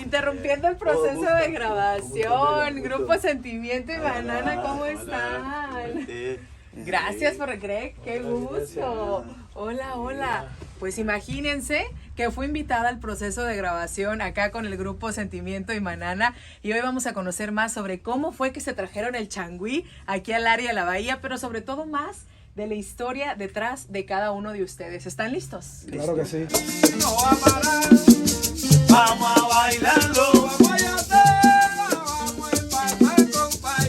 Interrumpiendo el proceso de grabación. Grupo Sentimiento y Banana, ¿cómo están? Gracias por Greg, qué gusto. Hola, hola. Pues imagínense que fui invitada al proceso de grabación acá con el grupo Sentimiento y Banana y hoy vamos a conocer más sobre cómo fue que se trajeron el changüí aquí al área de la bahía, pero sobre todo más de la historia detrás de cada uno de ustedes. ¿Están listos? Claro que sí. No va a parar, vamos a bailarlo,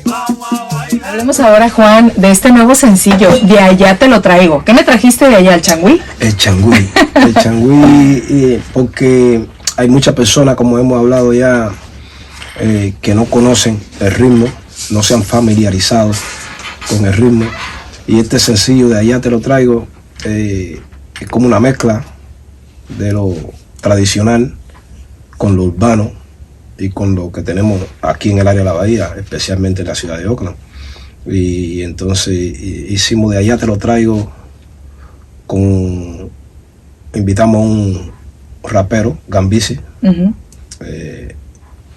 vamos a bailar. Hablemos ahora, Juan, de este nuevo sencillo, De Allá Te Lo Traigo. ¿Qué me trajiste de allá, el changüí? El changüí, porque hay muchas personas, como hemos hablado ya, que no conocen el ritmo, no se han familiarizado con el ritmo. Y este sencillo De Allá Te Lo Traigo es como una mezcla de lo tradicional con lo urbano y con lo que tenemos aquí en el área de la bahía, especialmente en la ciudad de Oakland. Y entonces hicimos De Allá Te Lo Traigo invitamos a un rapero, Gambisi,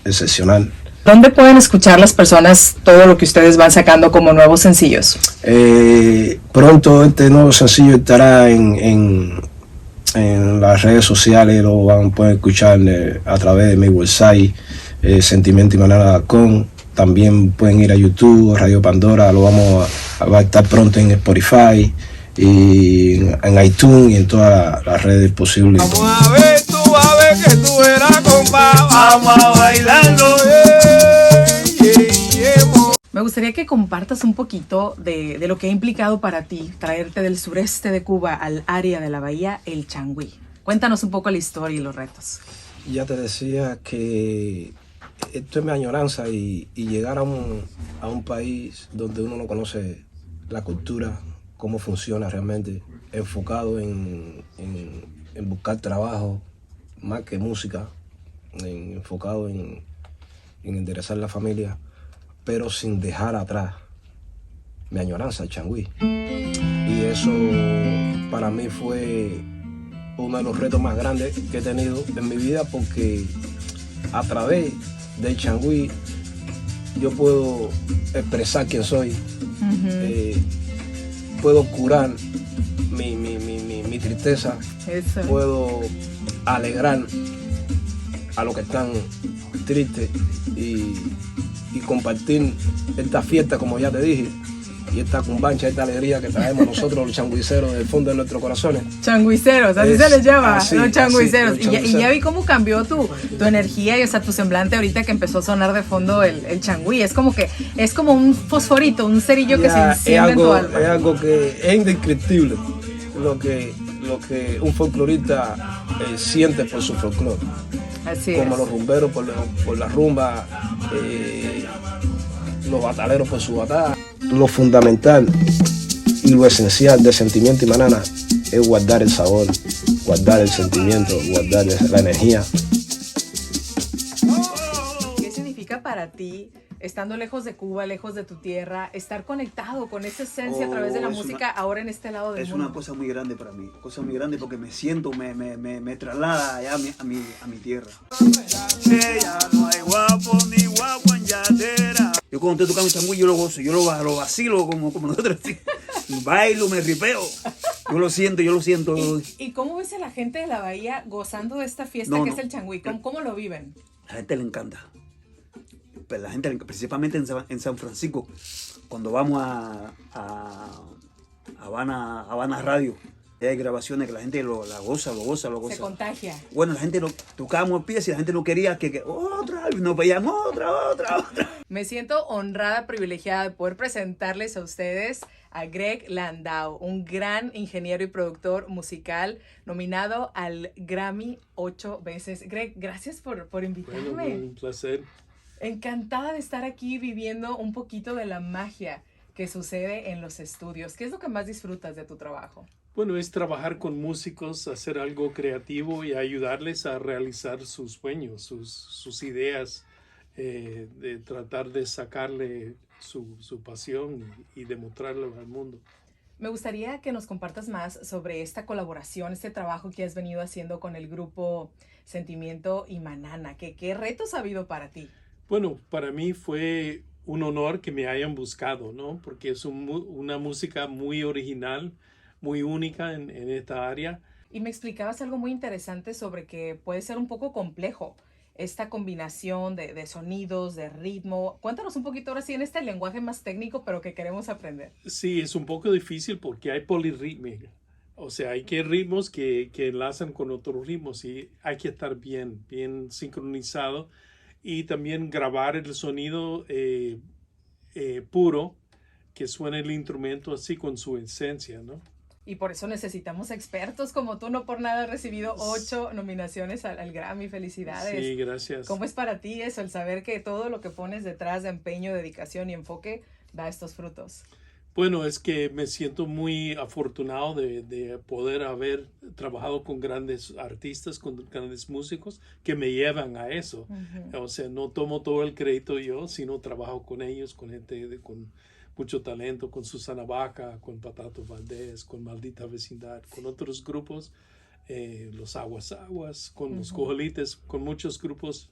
excepcional. ¿Dónde pueden escuchar las personas todo lo que ustedes van sacando como nuevos sencillos? Pronto este nuevo sencillo estará en las redes sociales, pueden escuchar a través de mi website, sentimientoymanana.com. También pueden ir a YouTube, Radio Pandora, va a estar pronto en Spotify y en iTunes y en todas las redes posibles. Vamos a ver, tú vas a ver que tú eras compa, vamos a bailarlo. Me gustaría que compartas un poquito de lo que ha implicado para ti traerte del sureste de Cuba al área de la bahía el changüí. Cuéntanos un poco la historia y los retos. Ya te decía que esto es mi añoranza y llegar a un país donde uno no conoce la cultura, cómo funciona realmente, enfocado en buscar trabajo más que música, enfocado en enderezar la familia, pero sin dejar atrás mi añoranza, el changüí. Y eso para mí fue uno de los retos más grandes que he tenido en mi vida, porque a través del changüí yo puedo expresar quién soy, puedo curar mi tristeza, Eso. puedo alegrar a los que están tristes y compartir esta fiesta, como ya te dije, y esta cumbancha, esta alegría que traemos nosotros los changüiceros del fondo de nuestros corazones. Changüiceros, así se les llama, así, los changüiceros. así, los Y ya vi cómo cambió tu energía y tu semblante ahorita que empezó a sonar de fondo el changüí. Es como un fosforito, un cerillo que se enciende en tu alma. Es algo que es indescriptible, lo que un folclorista siente por su folclore. Así como es. Los rumberos por la rumba, los bataleros por su batalla. Lo fundamental y lo esencial de Sentimiento y Banana es guardar el sabor, guardar el sentimiento, guardar la energía. ¿Qué significa para ti, estando lejos de Cuba, lejos de tu tierra, estar conectado con esa esencia a través de la música ahora en este lado del mundo? Es una cosa muy grande para mí, cosa muy grande porque me siento, me traslada allá a mi tierra. Ella no hay guapo ni guapo en yatera. Yo cuando estoy tocando changüí yo lo gozo, yo lo vacilo como nosotros, bailo, me ripeo, yo lo siento. ¿Y cómo ves a la gente de la bahía gozando de esta fiesta que es el changüí? ¿Cómo lo viven? A la gente le encanta. Pero la gente, principalmente en San Francisco, cuando vamos a Habana Radio, hay grabaciones que la gente la goza. Se contagia. Bueno, la gente tocábamos pies y la gente no quería que otra, y nos pedían otra. Me siento honrada, privilegiada de poder presentarles a ustedes a Greg Landau, un gran ingeniero y productor musical nominado al Grammy 8 veces. Greg, gracias por invitarme. Bueno, un placer. Encantada de estar aquí viviendo un poquito de la magia que sucede en los estudios. ¿Qué es lo que más disfrutas de tu trabajo? Bueno, es trabajar con músicos, hacer algo creativo y ayudarles a realizar sus sueños, sus ideas, de tratar de sacarle su pasión y demostrarlo al mundo. Me gustaría que nos compartas más sobre esta colaboración, este trabajo que has venido haciendo con el grupo Sentimiento y Manana. ¿Qué retos ha habido para ti? Bueno, para mí fue un honor que me hayan buscado, ¿no? Porque es una música muy original, muy única en esta área. Y me explicabas algo muy interesante sobre que puede ser un poco complejo esta combinación de sonidos, de ritmo. Cuéntanos un poquito ahora sí en este lenguaje más técnico, pero que queremos aprender. Sí, es un poco difícil porque hay polirritmia. O sea, hay ritmos que enlazan con otros ritmos y hay que estar bien sincronizado. Y también grabar el sonido puro, que suene el instrumento así con su esencia, ¿no? Y por eso necesitamos expertos como tú. No por nada has recibido 8 nominaciones al Grammy. Felicidades. Sí, gracias. ¿Cómo es para ti eso, el saber que todo lo que pones detrás de empeño, dedicación y enfoque da estos frutos? Bueno, es que me siento muy afortunado de poder haber trabajado con grandes artistas, con grandes músicos que me llevan a eso. O sea, no tomo todo el crédito yo, sino trabajo con ellos, con gente con mucho talento, con Susana Baca, con Patato Valdés, con Maldita Vecindad, con otros grupos, los Aguas, con los Cojolites, con muchos grupos,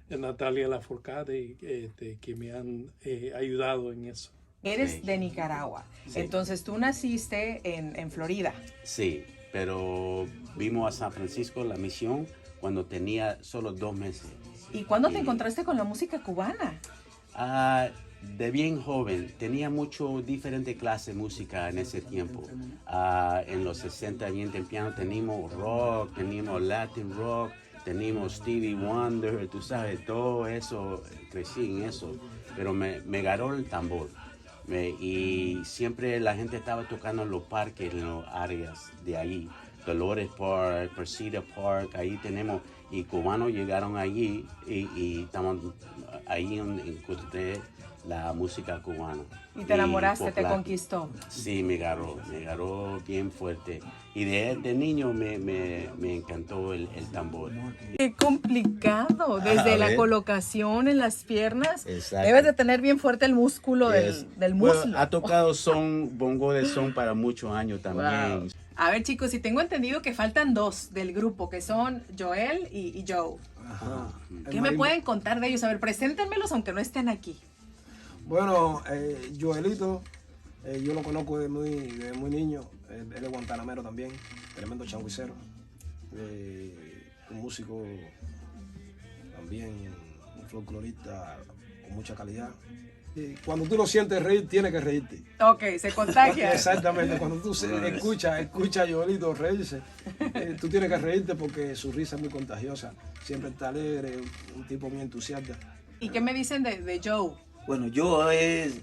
Natalia Lafourcade, que me han ayudado en eso. Eres de Nicaragua, entonces tú naciste en Florida. Sí, pero vimos a San Francisco, la misión, cuando tenía solo 2 meses. ¿Y cuándo te encontraste con la música cubana? De bien joven, tenía mucho diferente clase de música en ese tiempo. En los 60, bien temprano, teníamos rock, teníamos Latin rock, teníamos Stevie Wonder, tú sabes, todo eso, crecí en eso. Pero me agarró el tambor. Y siempre la gente estaba tocando en los parques, en las áreas de ahí. Dolores Park, Persida Park, ahí tenemos, y cubanos llegaron allí y estamos ahí donde encontré la música cubana. Y te enamoraste, te popular. conquistó. Sí, me agarró bien fuerte. Y de niño me encantó el tambor. Qué complicado, desde la ver. colocación en las piernas. Exacto. Debes de tener bien fuerte el músculo del muslo. Bueno, ha tocado bongo de son para muchos años también. Wow. A ver, chicos, y tengo entendido que faltan 2 del grupo, que son Joel y Joe. Ajá. ¿Qué me pueden contar de ellos? A ver, preséntenmelos aunque no estén aquí. Bueno, Joelito, yo lo conozco de muy niño. Él es guantanamero también, tremendo changuicero. Un músico también, un folclorista con mucha calidad. Y cuando tú lo sientes reír, tienes que reírte. Ok, se contagia. Exactamente, cuando tú escuchas a Joelito reírse, tú tienes que reírte porque su risa es muy contagiosa. Siempre está alegre, un tipo muy entusiasta. ¿Y qué me dicen de Joe? Bueno, yo es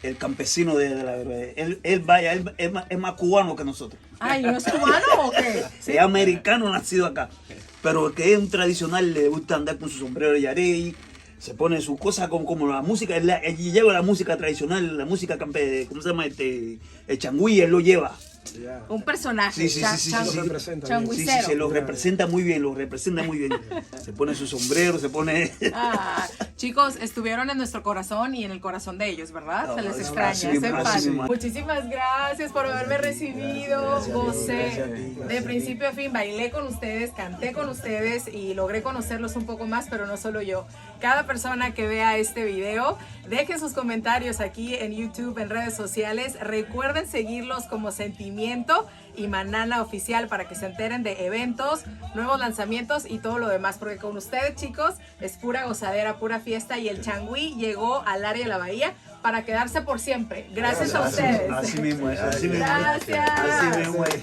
el campesino de la verdad. Él es más cubano que nosotros. Ay, ¿no es cubano o qué? Es americano nacido acá. Pero que es un tradicional, le gusta andar con su sombrero de yarey, se pone su cosa como la música, él lleva la música tradicional, la música ¿cómo se llama? El changüí, él lo lleva. Ya. Un personaje. Sí. Lo representa bien. Changuicero. Se lo representa muy bien, Se pone su sombrero, se pone... Chicos, estuvieron en nuestro corazón y en el corazón de ellos, ¿verdad? Se les No, extraña, así hacen mismo, falta. así mismo. Muchísimas gracias por haberme recibido. Gocé de principio a fin, bailé con ustedes, canté con ustedes y logré conocerlos un poco más, pero no solo yo. Cada persona que vea este video, dejen sus comentarios aquí en YouTube, en redes sociales. Recuerden seguirlos como Sentimiento y Manana Oficial para que se enteren de eventos, nuevos lanzamientos y todo lo demás. Porque con ustedes, chicos, es pura gozadera, pura fiesta y el changüí llegó al área de la bahía para quedarse por siempre. Gracias a ustedes. Así mismo es. Gracias. Así mismo es.